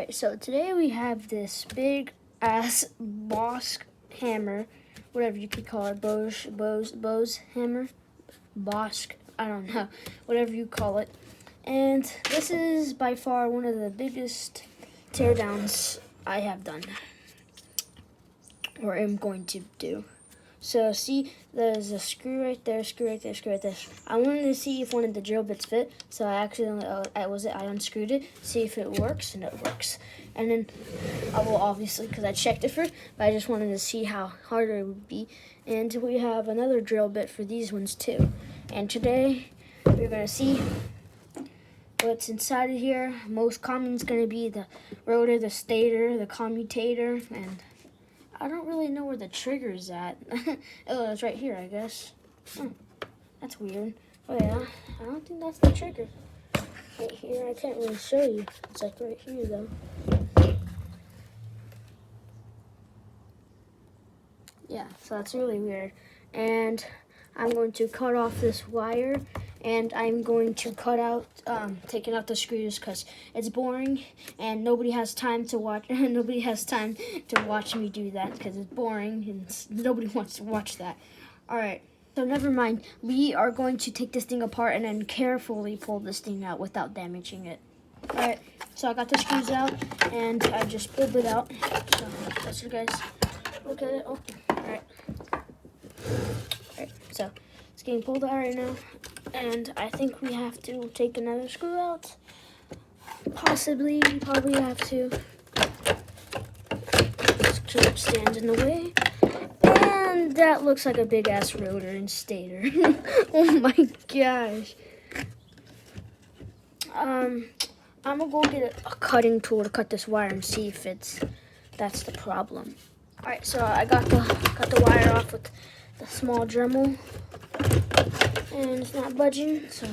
Alright, so today we have this big ass Bosch hammer, whatever you could call it, Bose hammer, Bosch, I don't know, whatever you call it. And this is by far one of the biggest teardowns I have done, or am going to do. So see, there's a screw right there, screw right there, screw right there. I wanted to see if one of the drill bits fit, so I accidentally, I unscrewed it, see if it works, and it works. And then, I will obviously, because I checked it first, but I just wanted to see how hard it would be. And we have another drill bit for these ones too. And today, we're going to see what's inside of here. Most common is going to be the rotor, the stator, the commutator, and I don't really know where the trigger's at. Oh, it's right here, I guess. Oh, that's weird. Oh yeah, I don't think that's the trigger. Right here, I can't really show you. It's like right here though. Yeah, so that's really weird. And I'm going to cut off this wire, and I'm going to cut out, taking out the screws because it's boring, and nobody has time to watch. Nobody has time to watch me do that because it's boring, and nobody wants to watch that. All right, so never mind. We are going to take this thing apart and then carefully pull this thing out without damaging it. All right, so I got the screws out, and I just pulled it out. So let's you guys look at it. Oh, all right. Alright, so it's getting pulled out right now, and I think we have to take another screw out. Possibly, we probably have to. Screw stands in the way, and that looks like a big ass rotor and stator. Oh my gosh. I'm gonna go get a cutting tool to cut this wire and see if that's the problem. Alright, so I got the wire off with the small Dremel, and it's not budging, so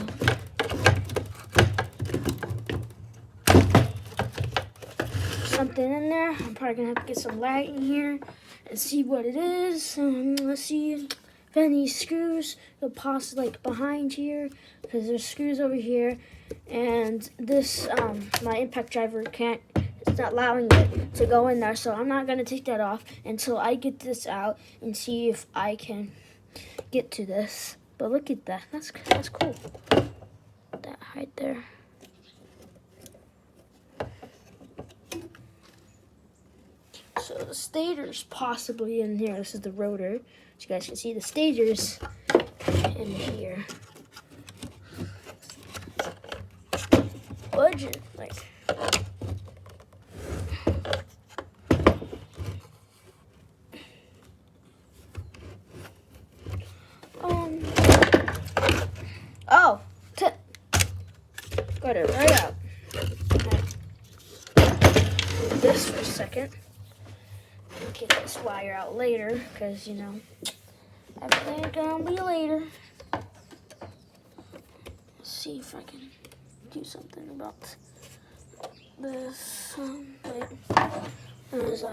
something in there. I'm probably gonna have to get some light in here and see what it is. Let's see if any screws will pass like behind here, because there's screws over here, and this my impact driver can't. It's not allowing it to go in there, so I'm not going to take that off until I get this out and see if I can get to this. But look at that. That's cool. That right there. So the stator's possibly in here. This is the rotor. As you guys can see, the stator's in here. Budget, like. Oh, got it right out. This for a second. Get this wire out later, because you know everything's gonna be later. Let's see if I can do something about this. Wait, there's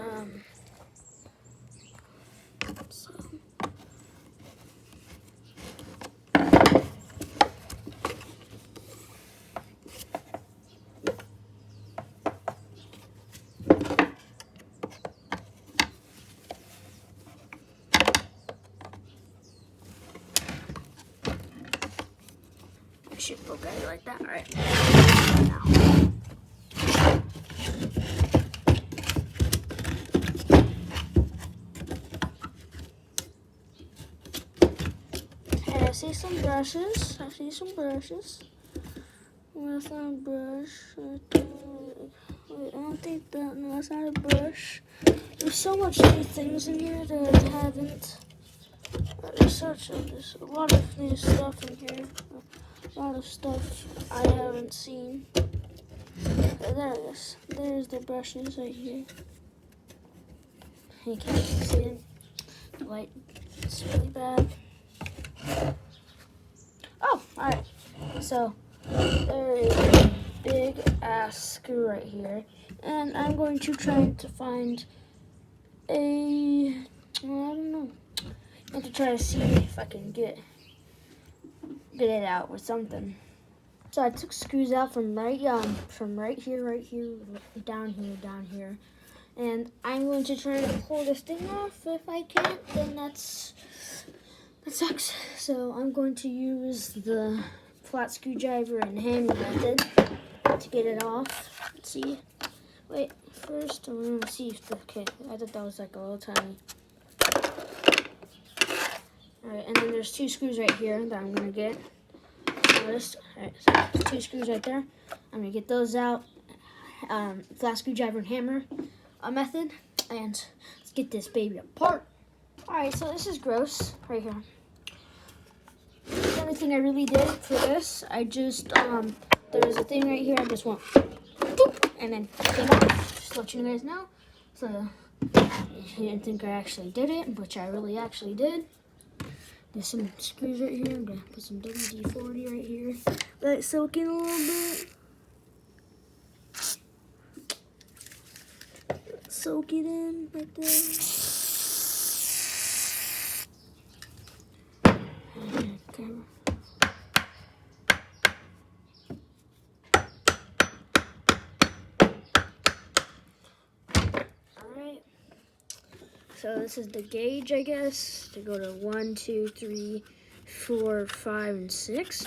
should poke at it like that. All right. Now. And I see some brushes. With a brush. Wait, I don't think that. No, that's not a brush. There's so much new things in here that I haven't. There's a lot of new stuff in here. A lot of stuff I haven't seen. There it is. There's the brushes right here. You can't see it. The light, it's really bad. Oh, alright. So, there is a big ass screw right here. And I'm going to try to find I don't know. I have to try to see if I can get it out with something. So I took screws out from right here, down here. And I'm going to try to pull this thing off. If I can't, then that sucks. So I'm going to use the flat screwdriver and hammer method to get it off. Let's see. Wait, first I'm going to see if okay, I thought that was like a little tiny. Alright, and then there's 2 screws right here that I'm going to get. Alright, so 2 screws right there. I'm going to get those out. Flat screwdriver and hammer method, and let's get this baby apart. Alright, so this is gross right here. The only thing I really did for this, I just there was a thing right here, I just went boop, and then came off, just to let you guys know. So you didn't think I actually did it, which I really actually did. There's some screws right here. I'm gonna put some WD-40 right here. Let it soak in a little bit. Soak it in right there. Okay. Alright. So this is the gauge, I guess, to go to 1, 2, 3, 4, 5, and 6.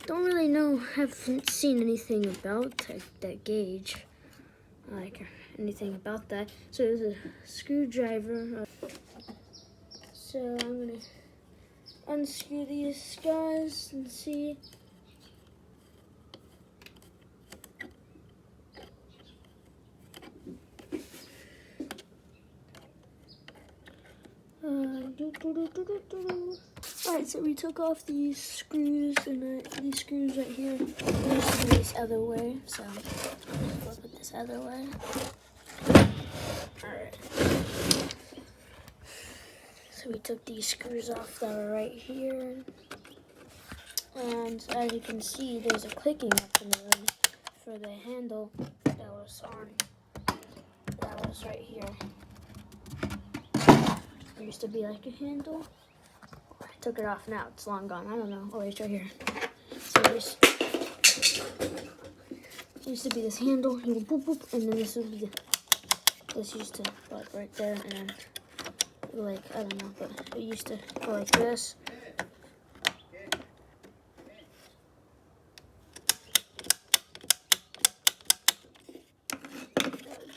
Don't really know, haven't seen anything about that gauge. Like anything about that. So there's a screwdriver. So I'm gonna unscrew these guys and see. Alright, so we took off these screws and these screws right here. This this other way, so flip it this other way. Alright. So we took these screws off that are right here. And as you can see, there's a clicking mechanism for the handle that was right here. There used to be like a handle. I took it off now, it's long gone. I don't know. Oh, it's right here. So this used to be this handle, you go boop boop, and then this would be this used to go like right there, and then like I don't know, but it used to go like this.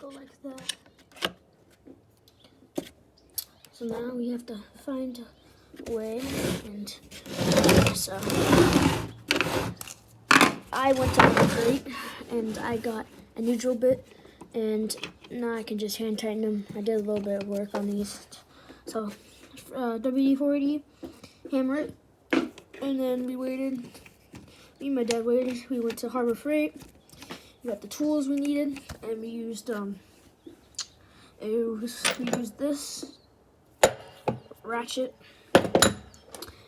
Go like that. So now we have to find a way, and so I went to Harbor Freight and I got a new drill bit, and now I can just hand tighten them. I did a little bit of work on these. So WD-40, hammer it, and then we waited. Me and my dad waited. We went to Harbor Freight. We got the tools we needed, and we used this ratchet,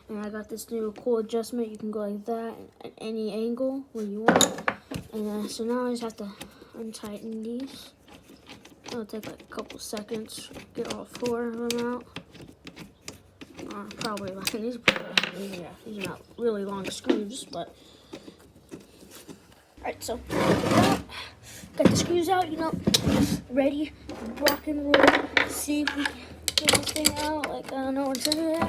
and I got this new cool adjustment. You can go like that at any angle where you want. And so now I just have to untighten these. It'll take like a couple seconds to get all 4 of them out. Probably like these are not really long screws, but alright. So got the screws out, you know, ready, rock and roll. See if we can get this thing out. Like I don't know what's in there.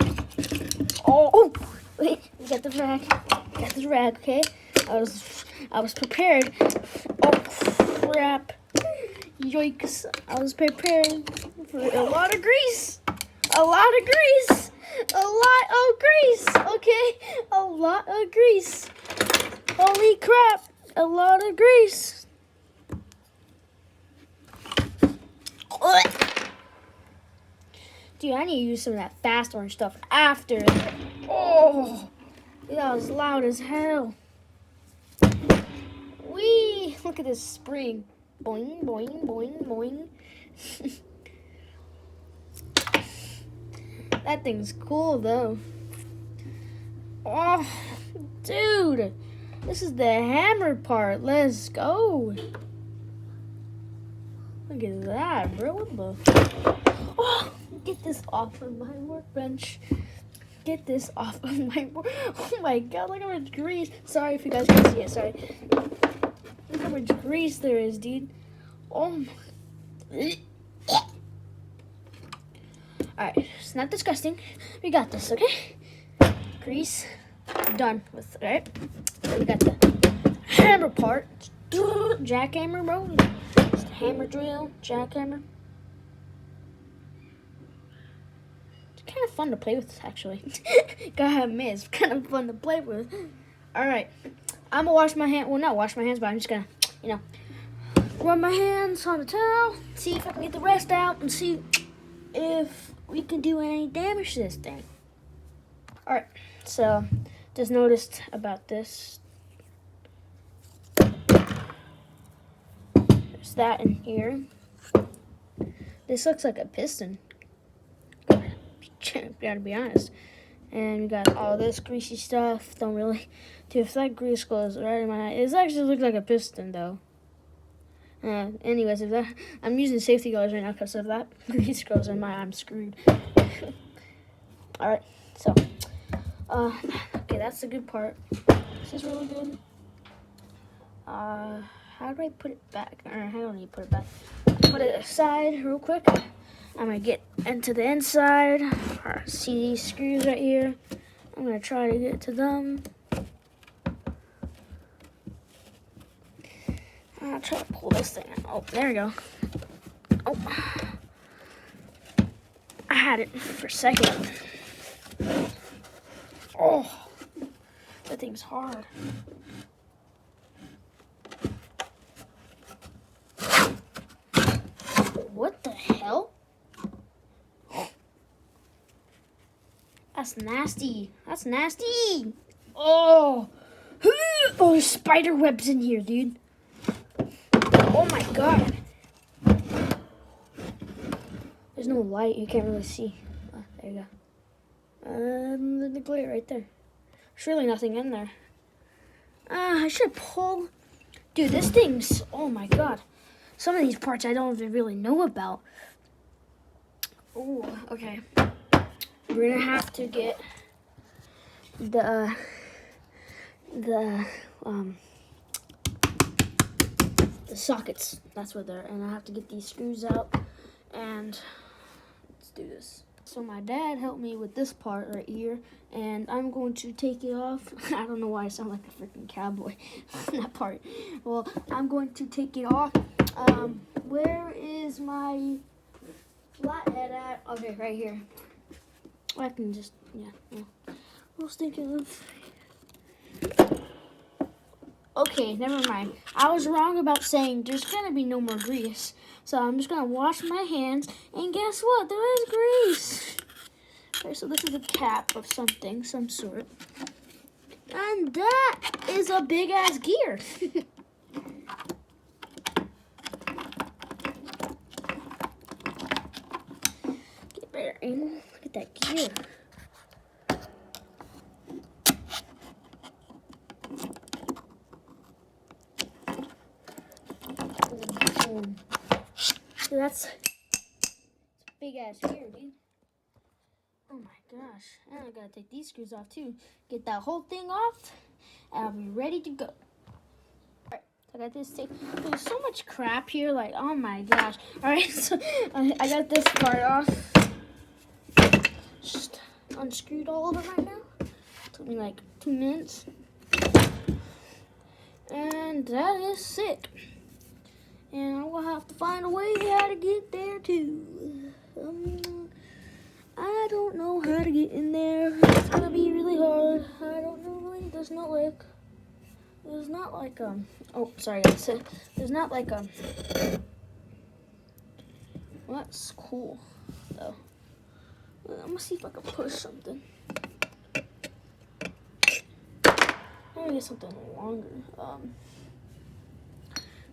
Oh, wait, we got the rag. Got the rag, okay? I was prepared. Oh crap! Yikes! I was preparing for a lot of grease. A lot of grease. A lot of grease. Okay, a lot of grease. Holy crap! A lot of grease. Dude, I need to use some of that fast orange stuff after. Oh, that was loud as hell. Wee! Look at this spring. Boing, boing, boing, boing. That thing's cool, though. Oh, dude. This is the hammer part. Let's go. Look at that, bro. What the... Oh, get this off of my workbench. get this off of my board. Oh my god, look how much grease. Sorry if you guys can see it, sorry. Look how much grease there is, dude. Oh my. Alright, it's not disgusting. We got this, okay? Grease. Done with, alright? So we got the hammer part. Jackhammer, bro. It's the hammer drill, jackhammer. Kind of fun to play with, actually. Gotta admit, it's kind of fun to play with. Alright, I'm gonna wash my hands. Well, not wash my hands, but I'm just gonna, rub my hands on the towel, see if I can get the rest out, and see if we can do any damage to this thing. Alright, so just noticed about this. There's that in here. This looks like a piston. Gotta be honest. And we got all this greasy stuff. Don't really. Dude, if that grease goes right in my eye, it actually looks like a piston though. Anyways, if that, I'm using safety goggles right now because if that grease goes in my eye, I'm screwed. Alright, so okay, that's the good part. This is really good. How do I put it back? Or I don't need to put it back. Put it aside real quick. I'm gonna get into the inside. See these screws right here. I'm gonna try to get to them. I'll try to pull this thing out. Oh, there we go. Oh, I had it for a second. Oh, that thing's hard. What the hell? That's nasty. That's nasty. Oh, oh, there's spider webs in here, dude. Oh my god. There's no light. You can't really see. Oh, there you go. The glare right there. There's really nothing in there. I should pull. Dude, this thing's. Oh my god. Some of these parts I don't even really know about. Oh, okay. We're gonna have to get the sockets. That's what they're. And I have to get these screws out. And let's do this. So my dad helped me with this part right here, and I'm going to take it off. I don't know why I sound like a freaking cowboy. That part. Well, I'm going to take it off. Where is my flathead at? Okay, right here. I can just, yeah. I was thinking of. Okay, never mind. I was wrong about saying there's gonna be no more grease. So I'm just gonna wash my hands, and guess what? There is grease. Okay, so this is a cap of something, some sort. And that is a big ass gear. Get better angle. Look at that gear. So that's a big ass gear, dude. Oh my gosh. And I gotta take these screws off too. Get that whole thing off, and I'll be ready to go. Alright, so I got this thing. There's so much crap here, like, oh my gosh. Alright, so I got this part off. Just unscrewed all of it right now. Took me like 2 minutes. And that is sick. And I will have to find a way how to get there too. I don't know how to get in there. It's gonna be really hard. I don't know. There's not like oh, sorry guys. There's not like well, that's cool though. I'm gonna see if I can push something. I'm gonna get something longer.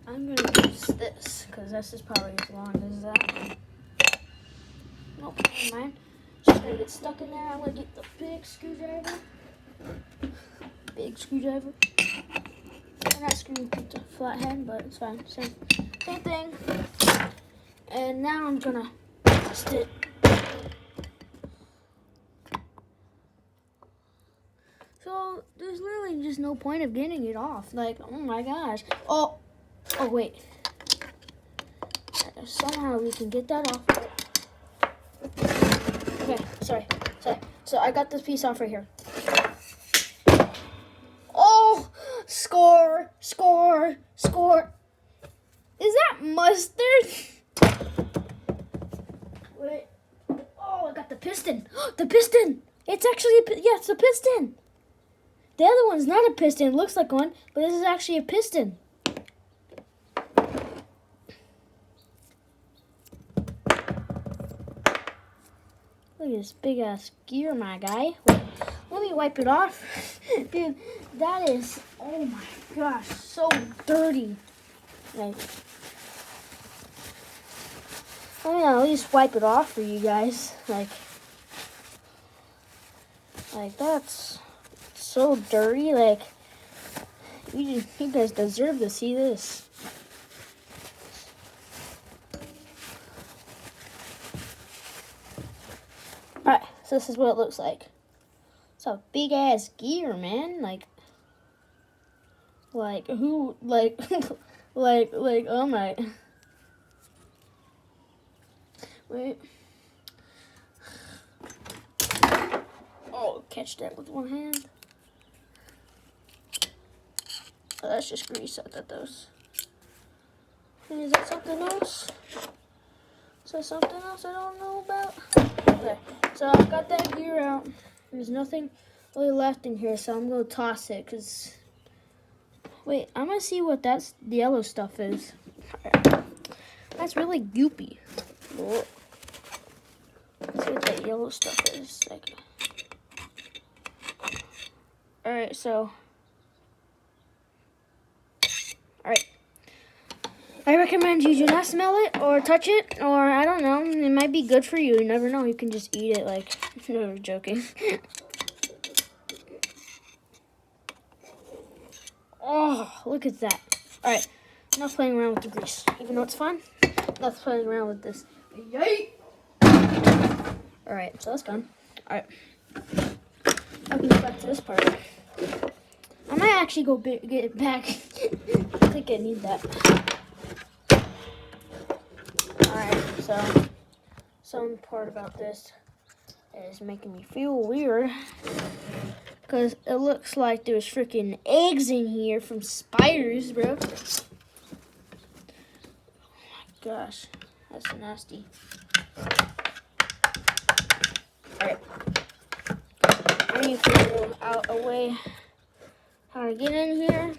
I'm gonna use this because this is probably as long as that. Nope, never mind. Just gonna get stuck in there. I'm gonna get the big screwdriver. Big screwdriver. I'm not screwing with the flathead, but it's fine. Same thing. And now I'm gonna twist it. just no point of getting it off. Like, oh my gosh. Oh wait. Somehow we can get that off. Okay, sorry. So I got this piece off right here. Oh, score. Is that mustard? Wait. Oh, I got the piston. The piston. It's actually it's a piston. The other one's not a piston. It looks like one, but this is actually a piston. Look at this big ass gear, my guy. Wait, let me wipe it off. Dude, that is, oh my gosh, so dirty. Like, I'm gonna at least wipe it off for you guys. Like that's so dirty. Like, you guys deserve to see this. Alright, so this is what it looks like. It's a big ass gear, man. Like who, like, oh my. Wait. Oh, catch that with one hand. Oh, that's just grease. I thought that was. Is that something else? Is that something else I don't know about? Okay, so I've got that gear out. There's nothing really left in here, so I'm going to toss it, because... Wait, I'm going to see what that yellow stuff is. That's really goopy. Whoa. Let's see what that yellow stuff is. Like... Alright, so... Alright. I recommend you do not smell it or touch it, or I don't know, it might be good for you. You never know, you can just eat it, like, no, I'm joking. Oh, look at that. Alright, enough playing around with the grease. Even though it's fun, enough playing around with this. Yay! Alright, so that's done. Alright. I can go back to this part. I might actually go get it back. I think I need that. Alright, so some part about this is making me feel weird, because it looks like there's freaking eggs in here from spiders, bro. Oh my gosh, that's nasty. Alright, I need to figure out a way how to get in here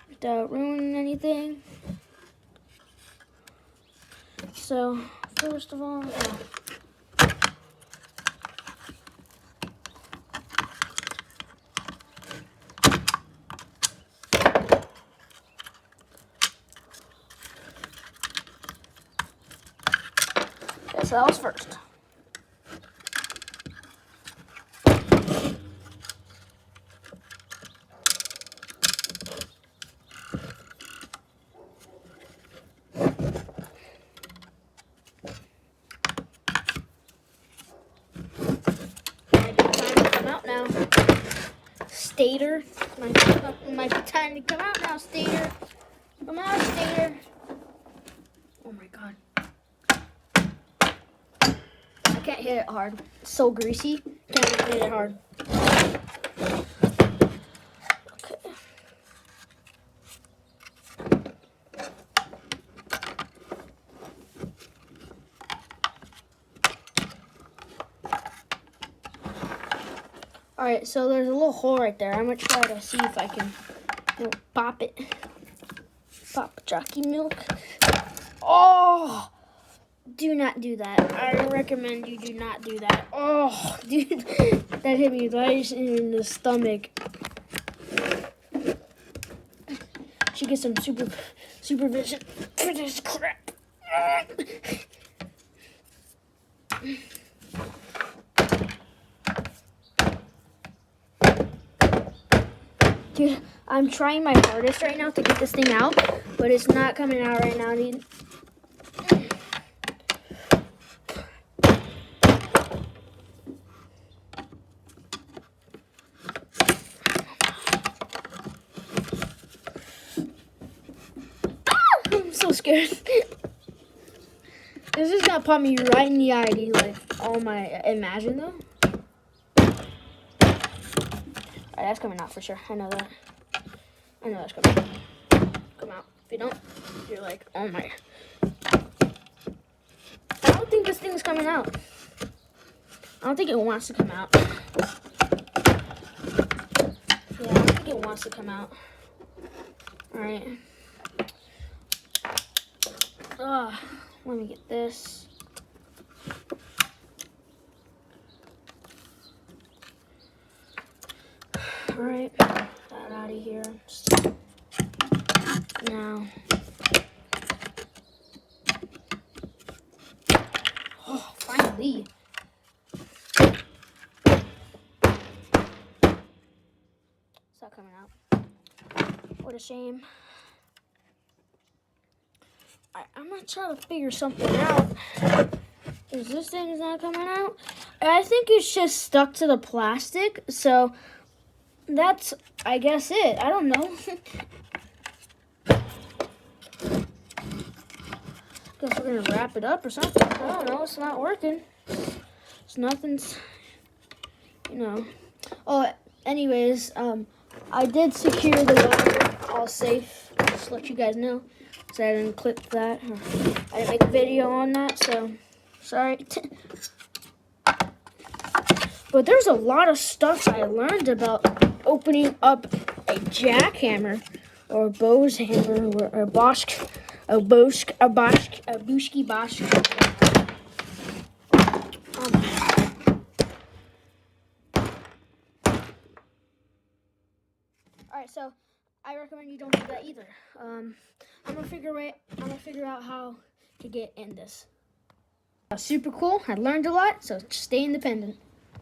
without ruining anything. So, first of all, so that was first. Stator, might be time to come out now, Stator. Come out, Stator. Oh my god. I can't hit it hard. It's so greasy. Can't hit it hard. Okay. Alright, so there's a little hole right there. I'm going to try to see if I can pop it. Pop jockey milk. Oh! Do not do that. I recommend you do not do that. Oh, dude. That hit me right in the stomach. Should get some supervision for this crap. Dude, I'm trying my hardest right now to get this thing out, but it's not coming out right now, dude. scared. This is gonna pop me right in the eye, like, oh my, imagine though. Alright, that's coming out for sure. I know that. I know that's coming out. Come out. If you don't, you're like, oh my. I don't think this thing's coming out. I don't think it wants to come out. Yeah, I don't think it wants to come out. Alright. Let me get this. Alright, that out of here. Now. Oh, finally. It's not coming out. What a shame. I'm gonna try to figure something out. Is this thing is not coming out? I think it's just stuck to the plastic. So that's, I guess, it. I don't know. Guess we're gonna wrap it up or something. I don't know. It's not working. It's nothing's, you know. Oh, anyways, I did secure the wire all safe. Just to let you guys know. So I didn't clip that. I didn't make a video on that, so sorry. But there's a lot of stuff I learned about opening up a jackhammer or a Bose hammer or a Bosch, a Bushki Bosch. Alright, so I recommend you don't do that either. I'm gonna figure out how to get in this. Super cool. I learned a lot, so stay independent.